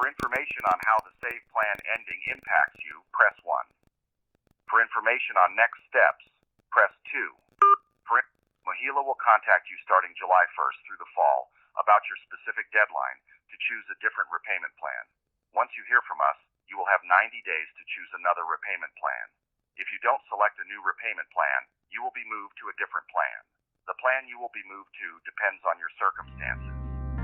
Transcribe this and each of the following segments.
For information on how the save plan ending impacts you, press 1. For information on next steps, press 2. Mohila will contact you starting July 1st through the fall about your specific deadline to choose a different repayment plan. Once you hear from us, you will have 90 days to choose another repayment plan. If you don't select a new repayment plan, you will be moved to a different plan. The plan you will be moved to depends on your circumstances.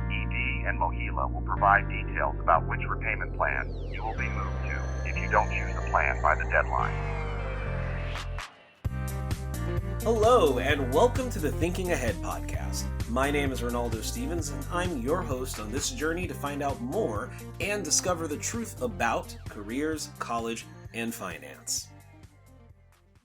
ED and Mohila will provide details about which repayment plan you will be moved to if you don't choose a plan by the deadline. Hello, and welcome to the Thinking Ahead podcast. My name is Ronaldo Stevens, and I'm your host on this journey to find out more and discover the truth about careers, college, and finance.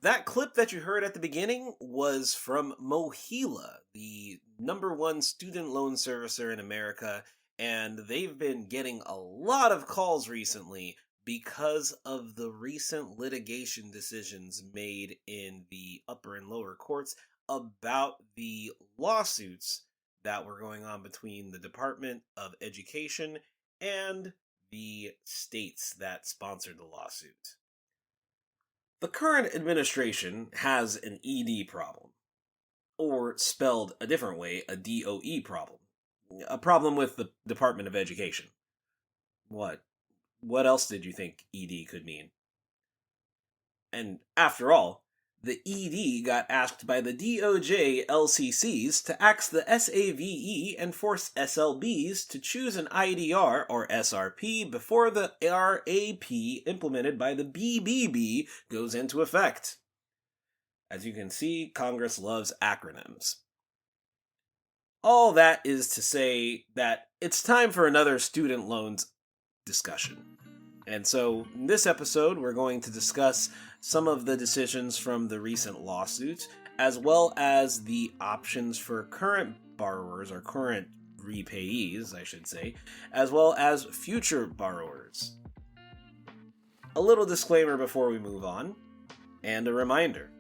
That clip that you heard at the beginning was from Mohila, the #1 student loan servicer in America, and they've been getting a lot of calls recently because of the recent litigation decisions made in the upper and lower courts about the lawsuits that were going on between the Department of Education and the states that sponsored the lawsuit. The current administration has an ED problem, or spelled a different way, a DOE problem. A problem with the Department of Education. What else did you think ED could mean? And after all, the ED got asked by the DOJ LCCs to ask the SAVE and force SLBs to choose an IDR or SRP before the RAP implemented by the BBB goes into effect. As you can see, Congress loves acronyms. All that is to say that it's time for another student loans discussion. And so, in this episode, we're going to discuss some of the decisions from the recent lawsuits, as well as the options for current borrowers, or current repayees, I should say, as well as future borrowers. A little disclaimer before we move on, and a reminder.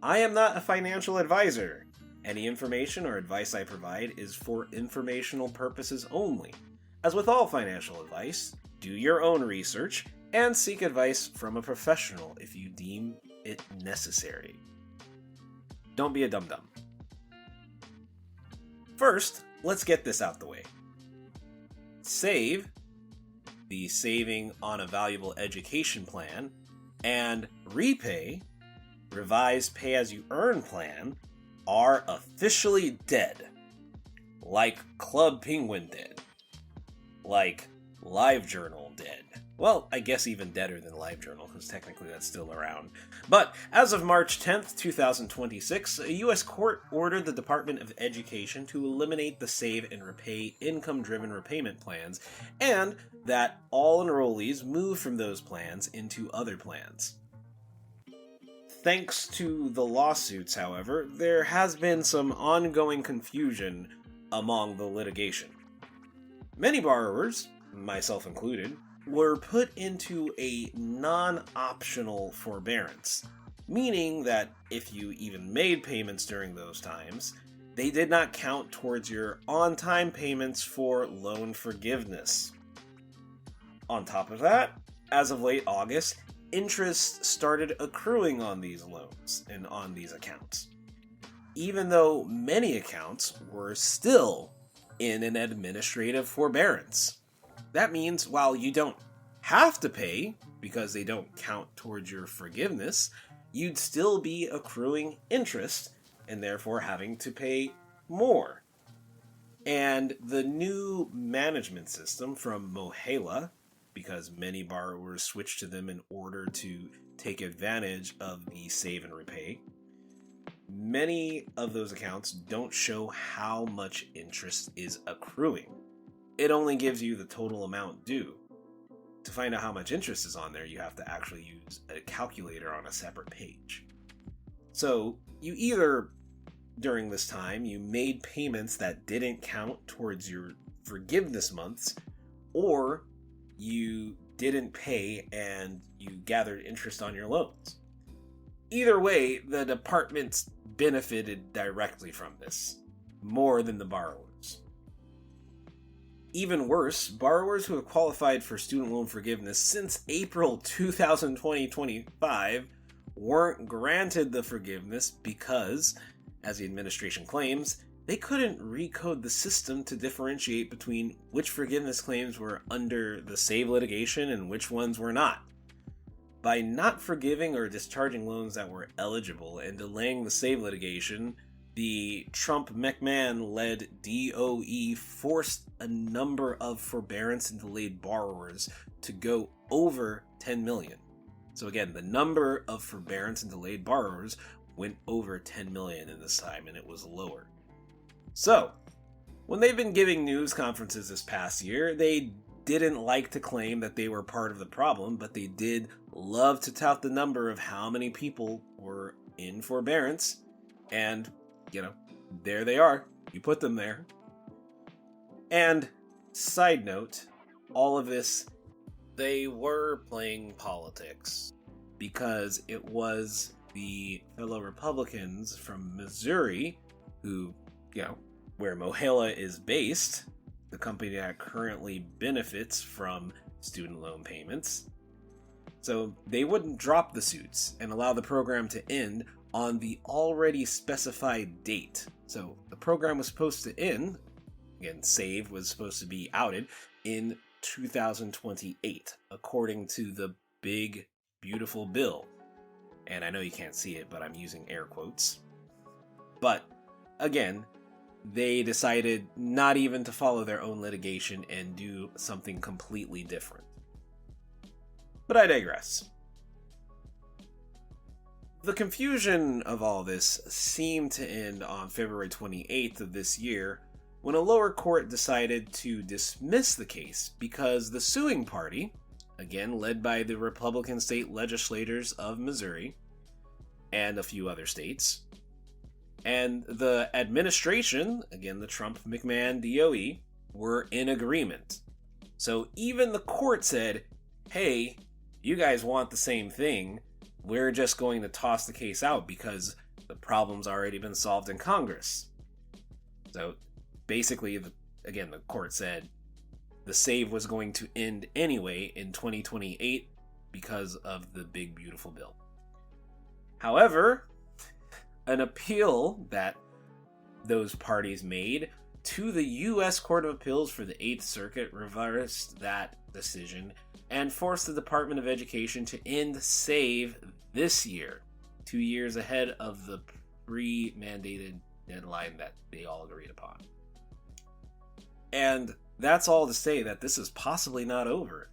I am not a financial advisor. Any information or advice I provide is for informational purposes only. As with all financial advice, do your own research and seek advice from a professional if you deem it necessary. Don't be a dum-dum. First, let's get this out the way. SAVE, the Saving on a Valuable Education Plan, and Repay, Revised Pay-As-You-Earn Plan, are officially dead. Like Club Penguin did. Like LiveJournal did. Well, I guess even deader than LiveJournal, because technically that's still around. But as of March 10th, 2026, a U.S. court ordered the Department of Education to eliminate the Save and Repay income-driven repayment plans, and that all enrollees move from those plans into other plans. Thanks to the lawsuits, however, there has been some ongoing confusion among the litigation. Many borrowers, myself included, were put into a non-optional forbearance, meaning that if you even made payments during those times, they did not count towards your on-time payments for loan forgiveness. On top of that, as of late August, interest started accruing on these loans and on these accounts, even though many accounts were still in an administrative forbearance. That means while you don't have to pay, because they don't count towards your forgiveness, you'd still be accruing interest and therefore having to pay more. And the new management system from Mohila, because many borrowers switched to them in order to take advantage of the Save and Repay, many of those accounts don't show how much interest is accruing. It only gives you the total amount due. To find out how much interest is on there, you have to actually use a calculator on a separate page. So, you either, during this time, you made payments that didn't count towards your forgiveness months, or you didn't pay and you gathered interest on your loans. Either way, the departments benefited directly from this, more than the borrowers. Even worse, borrowers who have qualified for student loan forgiveness since April 2025 weren't granted the forgiveness because, as the administration claims, they couldn't recode the system to differentiate between which forgiveness claims were under the SAVE litigation and which ones were not. By not forgiving or discharging loans that were eligible and delaying the SAVE litigation, the Trump-McMahon-led DOE forced a number of forbearance and delayed borrowers to go over 10 million. So again, the number of forbearance and delayed borrowers went over 10 million in this time, and it was lower. So, when they've been giving news conferences this past year, they didn't like to claim that they were part of the problem, but they did love to tout the number of how many people were in forbearance, and, there they are. You put them there. And, side note, all of this, they were playing politics, because it was the fellow Republicans from Missouri who, where Mohela is based, the company that currently benefits from student loan payments. So they wouldn't drop the suits and allow the program to end on the already specified date. So the program was supposed to end, again, SAVE was supposed to be outed in 2028, according to the big, beautiful bill. And I know you can't see it, but I'm using air quotes. But, again, they decided not even to follow their own litigation and do something completely different. But I digress. The confusion of all this seemed to end on February 28th of this year, when a lower court decided to dismiss the case because the suing party, again led by the Republican state legislators of Missouri and a few other states, and the administration, again the Trump-McMahon DOE, were in agreement. So even the court said, hey, you guys want the same thing, we're just going to toss the case out because the problem's already been solved in Congress. So basically, again, the court said the SAVE was going to end anyway in 2028 because of the big, beautiful bill. However, an appeal that those parties made to the U.S. Court of Appeals for the 8th Circuit reversed that decision and forced the Department of Education to end SAVE this year, 2 years ahead of the pre-mandated deadline that they all agreed upon. And that's all to say that this is possibly not over.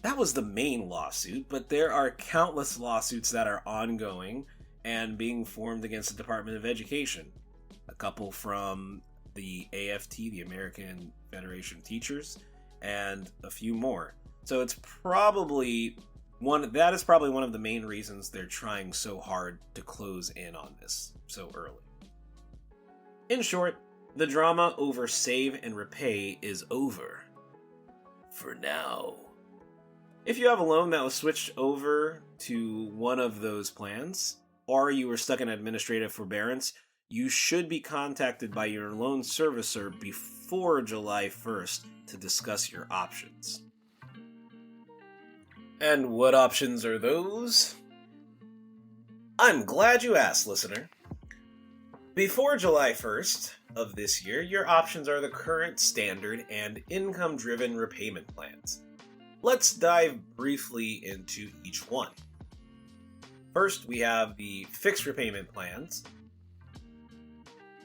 That was the main lawsuit, but there are countless lawsuits that are ongoing and being formed against the Department of Education. A couple from the AFT, the American Federation of Teachers, and a few more. So it's probably one of the main reasons they're trying so hard to close in on this so early. In short, the drama over Save and Repay is over. For now. If you have a loan that was switched over to one of those plans, or you were stuck in administrative forbearance, you should be contacted by your loan servicer before July 1st to discuss your options. And what options are those? I'm glad you asked, listener. Before July 1st of this year, your options are the current standard and income-driven repayment plans. Let's dive briefly into each one. First, we have the fixed repayment plans,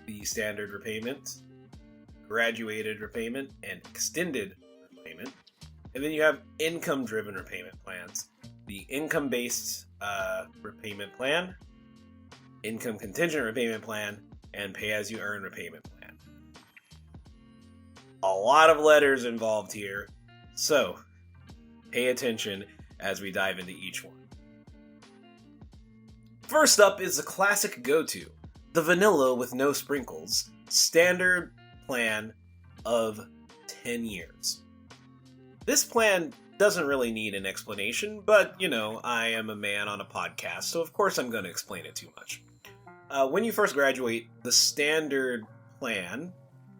the standard repayment, graduated repayment, and extended repayment. And then you have income-driven repayment plans, the income-based repayment plan, income contingent repayment plan, and pay-as-you-earn repayment plan. A lot of letters involved here, so pay attention as we dive into each one. First up is the classic go-to, the vanilla with no sprinkles, standard plan of 10 years. This plan doesn't really need an explanation, but, I am a man on a podcast, so of course I'm going to explain it too much. When you first graduate, the standard plan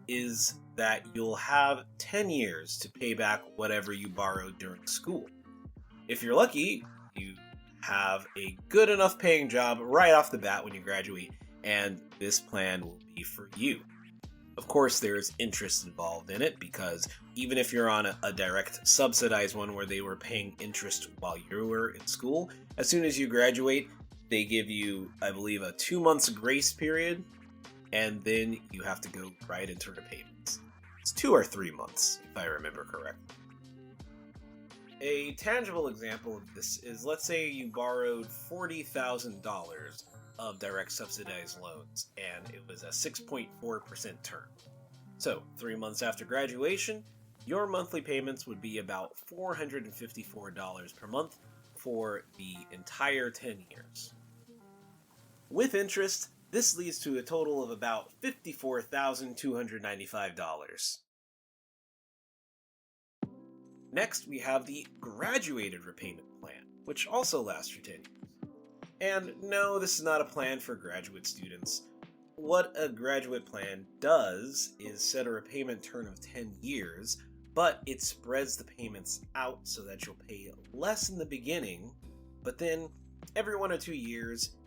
is that you'll have 10 years to pay back whatever you borrowed during school. If you're lucky, you have a good enough paying job right off the bat when you graduate, and this plan will be for you. Of course, there's interest involved in it, because even if you're on a direct subsidized one where they were paying interest while you were in school, as soon as you graduate, they give you, I believe, a 2 months grace period, and then you have to go right into repayments. It's 2 or 3 months, if I remember correctly. A tangible example of this is, let's say you borrowed $40,000 of direct subsidized loans, and it was a 6.4% term. So, 3 months after graduation, your monthly payments would be about $454 per month for the entire 10 years. With interest, this leads to a total of about $54,295. Next, we have the graduated repayment plan, which also lasts for 10 years. And no, this is not a plan for graduate students. What a graduate plan does is set a repayment term of 10 years, but it spreads the payments out so that you'll pay less in the beginning, but then every 1 or 2 years,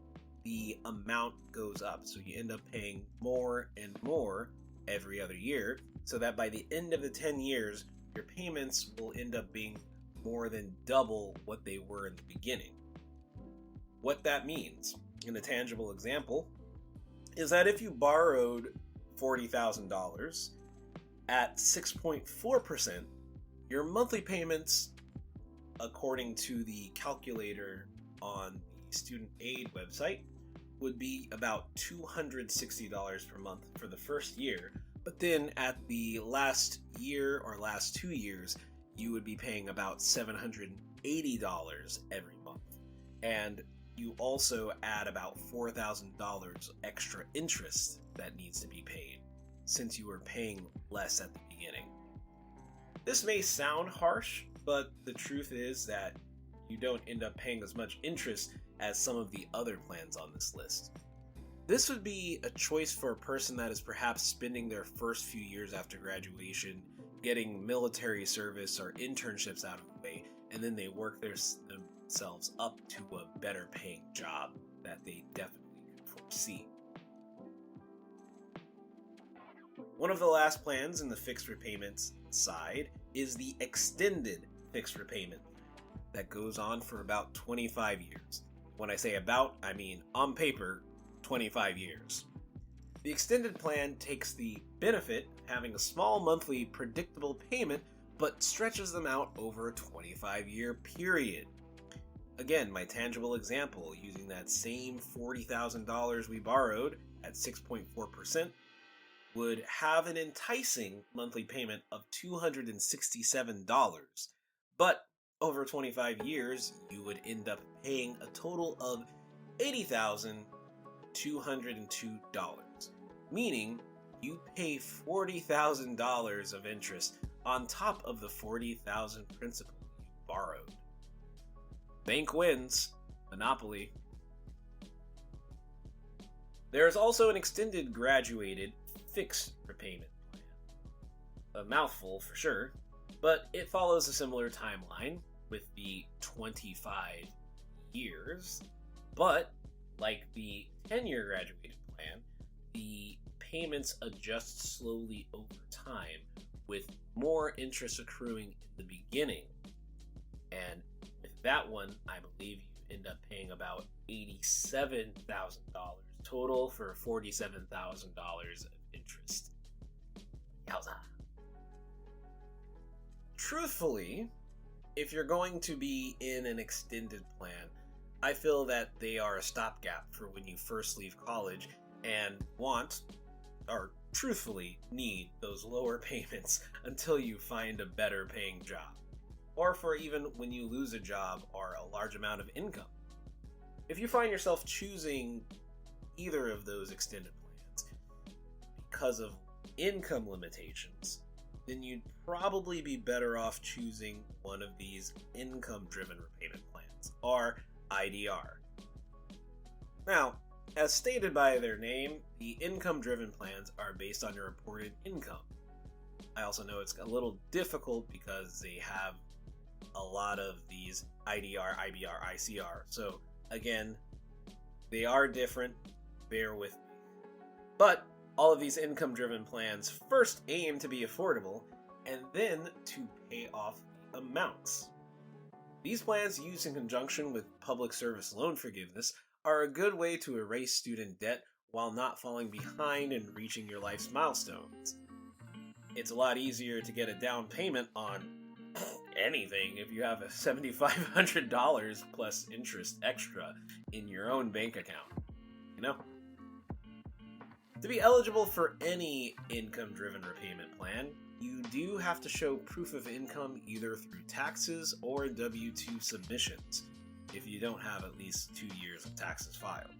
the amount goes up. So you end up paying more and more every other year, so that by the end of the 10 years, your payments will end up being more than double what they were in the beginning. What that means, in a tangible example, is that if you borrowed $40,000 at 6.4%, your monthly payments, according to the calculator on the student aid website, would be about $260 per month for the first year, but then at the last year or last 2 years, you would be paying about $780 every month. And you also add about $4,000 extra interest that needs to be paid, since you were paying less at the beginning. This may sound harsh, but the truth is that you don't end up paying as much interest as some of the other plans on this list. This would be a choice for a person that is perhaps spending their first few years after graduation getting military service or internships out of the way, and then they work themselves up to a better paying job that they definitely can foresee. One of the last plans in the fixed repayments side is the extended fixed repayment that goes on for about 25 years. When I say about, I mean on paper, 25 years. The extended plan takes the benefit of having a small monthly predictable payment, but stretches them out over a 25-year period. Again, my tangible example, using that same $40,000 we borrowed at 6.4%, would have an enticing monthly payment of $267, but over 25 years, you would end up paying a total of $80,202, meaning you pay $40,000 of interest on top of the $40,000 principal you borrowed. Bank wins. Monopoly. There is also an extended graduated fixed repayment plan. A mouthful for sure, but it follows a similar timeline with the 25 years, but like the 10-year graduated plan, the payments adjust slowly over time with more interest accruing in the beginning. And with that one, I believe you end up paying about $87,000 total for $47,000 of interest. Yowza. Truthfully, if you're going to be in an extended plan, I feel that they are a stopgap for when you first leave college and want, or truthfully need, those lower payments until you find a better paying job, or for even when you lose a job or a large amount of income. If you find yourself choosing either of those extended plans because of income limitations, then you'd probably be better off choosing one of these income-driven repayment plans, or IDR. Now, As stated by their name, the income-driven plans are based on your reported income. I also know it's a little difficult because they have a lot of these IDR, IBR, ICR. So again, they are different. Bear with me. But all of these income-driven plans first aim to be affordable and then to pay off the amounts. These plans, used in conjunction with public service loan forgiveness, are a good way to erase student debt while not falling behind and reaching your life's milestones. It's a lot easier to get a down payment on anything if you have a $7,500 plus interest extra in your own bank account. You know? To be eligible for any income-driven repayment plan, you do have to show proof of income either through taxes or W-2 submissions, if you don't have at least 2 years of taxes filed.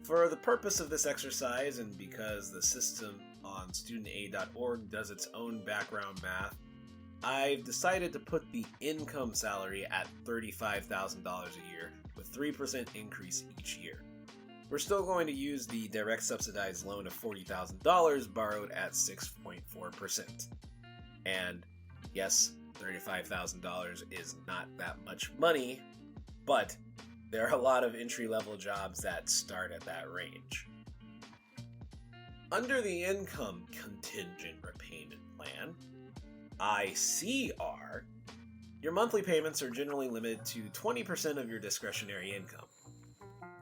For the purpose of this exercise, and because the system on studentaid.org does its own background math, I've decided to put the income salary at $35,000 a year, with 3% increase each year. We're still going to use the direct subsidized loan of $40,000 borrowed at 6.4%. And yes, $35,000 is not that much money, but there are a lot of entry-level jobs that start at that range. Under the Income Contingent Repayment Plan, ICR, your monthly payments are generally limited to 20% of your discretionary income.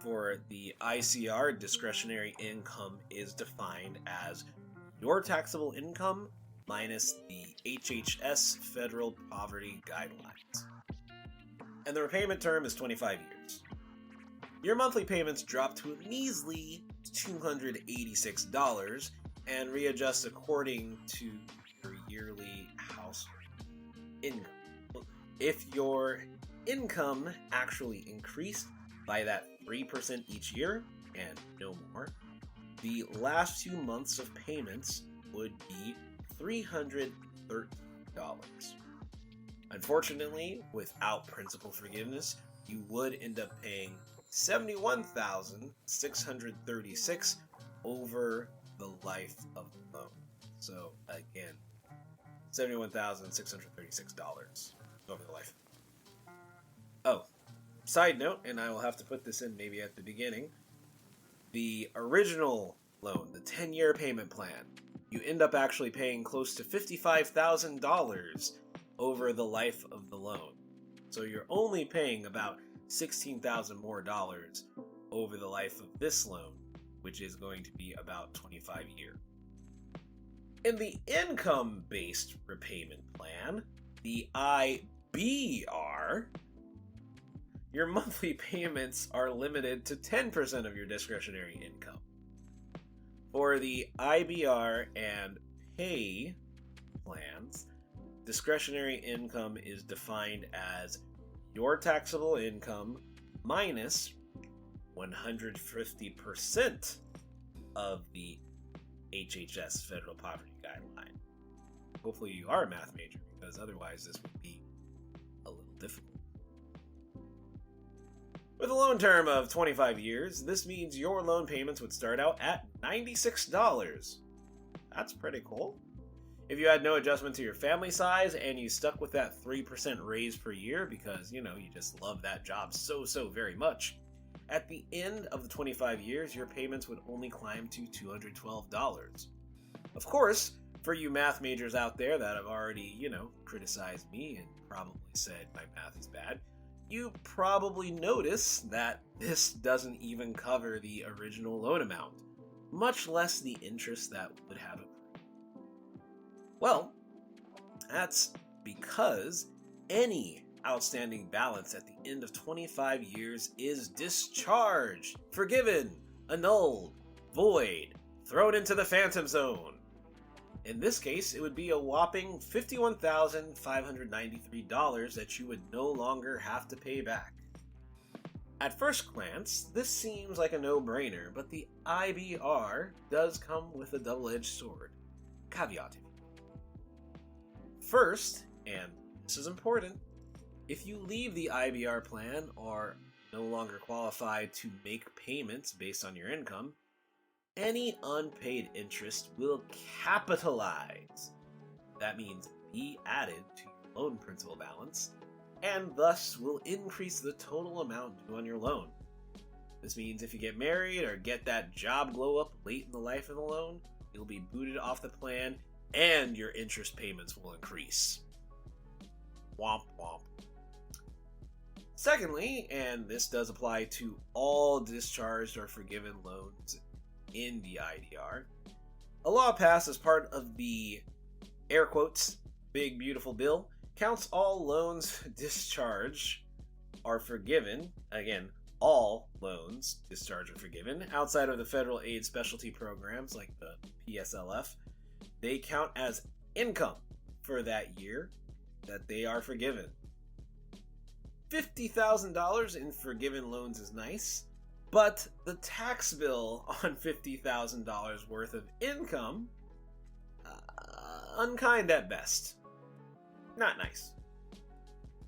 For the ICR, discretionary income is defined as your taxable income minus the HHS federal poverty guidelines. And the repayment term is 25 years. Your monthly payments drop to a measly $286 and readjust according to your yearly household income. If your income actually increased by that 3% each year, and no more, the last 2 months of payments would be $313. Unfortunately, without principal forgiveness, you would end up paying $71,636 over the life of the loan. So again, $71,636 over the life. Oh, side note, and I will have to put this in maybe at the beginning, the original loan, the 10-year payment plan, you end up actually paying close to $55,000 over the life of the loan. So you're only paying about $16,000 more over the life of this loan, which is going to be about 25 years. In the income-based repayment plan, the IBR, your monthly payments are limited to 10% of your discretionary income. For the IBR and pay plans, discretionary income is defined as your taxable income minus 150% of the HHS federal poverty guideline. Hopefully you are a math major, because otherwise this would be a little difficult. With a loan term of 25 years, this means your loan payments would start out at $96. That's pretty cool. If you had no adjustment to your family size and you stuck with that 3% raise per year because, you just love that job so very much, at the end of the 25 years, your payments would only climb to $212. Of course, for you math majors out there that have already, criticized me and probably said my math is bad, you probably notice that this doesn't even cover the original loan amount, much less the interest that would have accrued. Well, that's because any outstanding balance at the end of 25 years is discharged, forgiven, annulled, void, thrown into the phantom zone. In this case, it would be a whopping $51,593 that you would no longer have to pay back. At first glance, this seems like a no-brainer, but the IBR does come with a double-edged sword. Caveat. First, and this is important, if you leave the IBR plan or no longer qualify to make payments based on your income, any unpaid interest will capitalize. That means be added to your loan principal balance, and thus will increase the total amount due on your loan. This means if you get married or get that job glow up late in the life of the loan, you'll be booted off the plan and your interest payments will increase. Womp womp. Secondly, and this does apply to all discharged or forgiven loans in the IDR, a law passed as part of the air quotes big beautiful bill counts all loans discharged are forgiven, again, all loans discharged or forgiven, outside of the federal aid specialty programs like the PSLF, they count as income for that year that they are forgiven. $50,000 in forgiven loans is nice, but the tax bill on $50,000 worth of income, unkind at best. Not nice.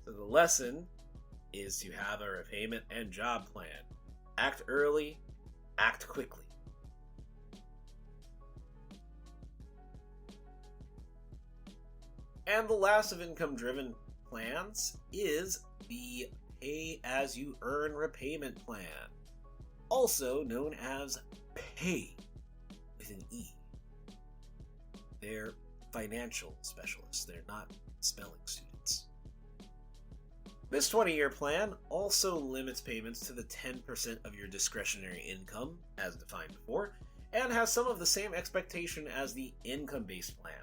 So the lesson is to have a repayment and job plan. Act early, act quickly. And the last of income-driven plans is the pay-as-you-earn repayment plan, also known as PAY with an E. They're financial specialists. They're not spelling students. This 20-year plan also limits payments to the 10% of your discretionary income, as defined before, and has some of the same expectation as the income-based plan.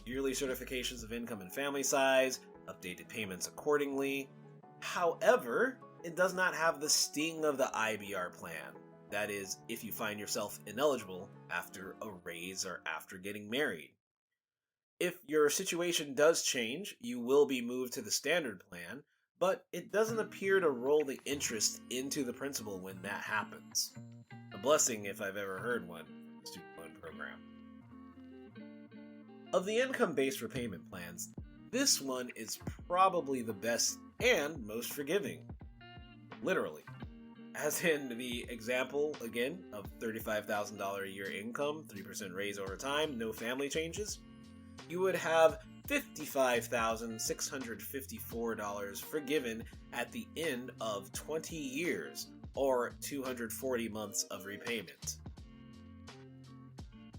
Yearly certifications of income and family size, updated payments accordingly. However, it does not have the sting of the IBR plan. That is, if you find yourself ineligible after a raise or after getting married. If your situation does change, you will be moved to the standard plan, but it doesn't appear to roll the interest into the principal when that happens. A blessing if I've ever heard one from the student loan program. Of the income-based repayment plans, this one is probably the best and most forgiving. Literally. As in the example, again, of $35,000 a year income, 3% raise over time, no family changes, you would have $55,654 forgiven at the end of 20 years, or 240 months of repayment.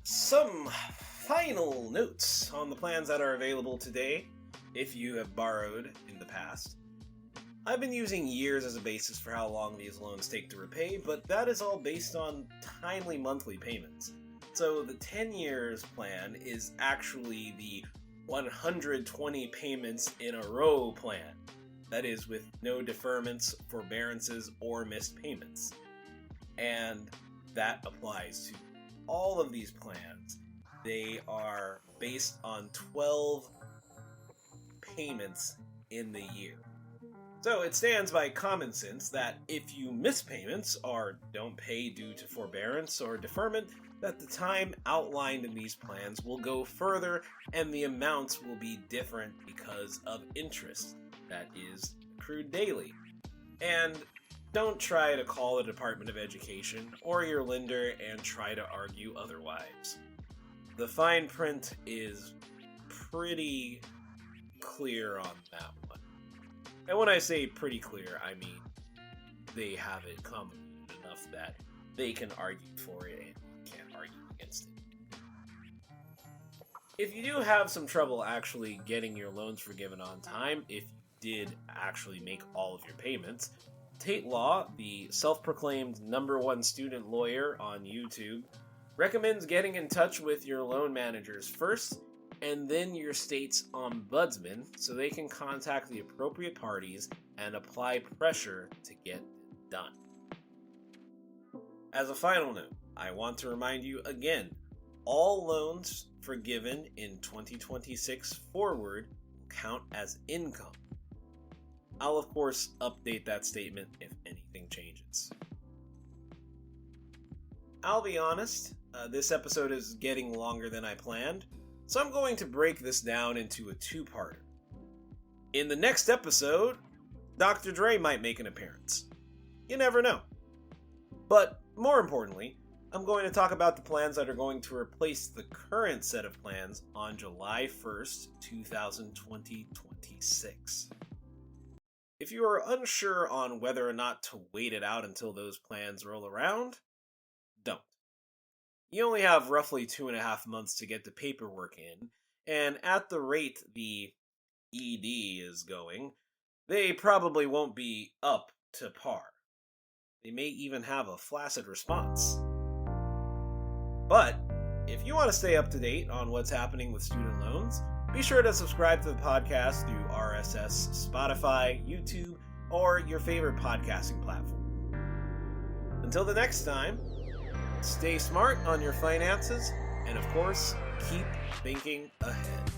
Some final notes on the plans that are available today, if you have borrowed in the past. I've been using years as a basis for how long these loans take to repay, but that is all based on timely monthly payments. So the 10 years plan is actually the 120 payments in a row plan. That is with no deferments, forbearances, or missed payments. And that applies to all of these plans. They are based on 12 payments in the year. So it stands by common sense that if you miss payments or don't pay due to forbearance or deferment, that the time outlined in these plans will go further and the amounts will be different because of interest that is accrued daily. And don't try to call the Department of Education or your lender and try to argue otherwise. The fine print is pretty clear on that one. And when I say pretty clear, I mean they have it convoluted enough that they can argue for it and you can't argue against it. If you do have some trouble actually getting your loans forgiven on time, if you did actually make all of your payments, Tate Law, the self-proclaimed #1 student lawyer on YouTube, recommends getting in touch with your loan managers first and then your state's ombudsman so they can contact the appropriate parties and apply pressure to get it done. As a final note, I want to remind you again, all loans forgiven in 2026 forward will count as income. I'll of course update that statement if anything changes. I'll be honest, this episode is getting longer than I planned, so I'm going to break this down into a two-parter. In the next episode, Dr. Dre might make an appearance. You never know. But more importantly, I'm going to talk about the plans that are going to replace the current set of plans on July 1st, 2026. If you are unsure on whether or not to wait it out until those plans roll around, don't. You only have roughly 2.5 months to get the paperwork in, and at the rate the ED is going, they probably won't be up to par. They may even have a flaccid response. But if you want to stay up to date on what's happening with student loans, be sure to subscribe to the podcast through RSS, Spotify, YouTube, or your favorite podcasting platform. Until the next time, stay smart on your finances, and of course, keep thinking ahead.